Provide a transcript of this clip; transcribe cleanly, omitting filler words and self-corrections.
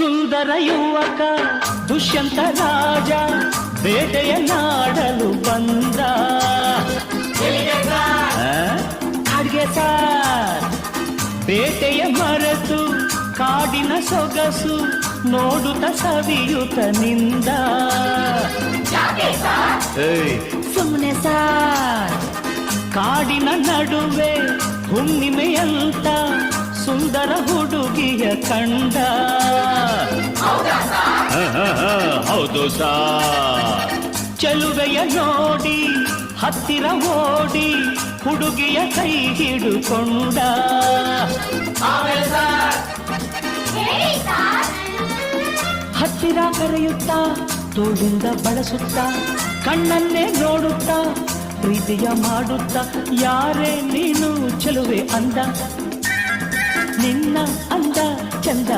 ಸುಂದರ ಯುವಕ ದುಷ್ಯಂತ ರಾಜ ಬೇಟೆಯ ನಾಡಲು ಬಂದ. ಅಡ್ಗೆ ಸಾರ್ ಬೇಟೆಯ ಮರೆತು ಕಾಡಿನ ಸೊಗಸು ನೋಡುತ್ತ ಸವಿಯುತ ನಿಂದ. ಸುಮ್ಮನೆ ಸಾರ್ ಕಾಡಿನ ನಡುವೆ ಹುಣ್ಣಿಮೆಯಂತ ಸುಂದರ ಹುಡುಗಿಯ ಕಂಡ. ಹೌದು ಸಾರ್ ಚೆಲುವೆಯ ನೋಡಿ ಹತ್ತಿರ ಓಡಿ ಹುಡುಗಿಯ ಕೈ ಹಿಡುಕೊಂಡ. ಹತ್ತಿರ ಕರೆಯುತ್ತಾ ತೋಳಿಂದ ಬಳಸುತ್ತಾ ಕಣ್ಣನ್ನೇ ನೋಡುತ್ತಾ ಪ್ರೀತಿಯ ಮಾಡುತ್ತಾ ಯಾರೇ ನೀನು ಚೆಲುವೆ ಅಂದ. ನಿನ್ನ ಅಂದ ಚಂದ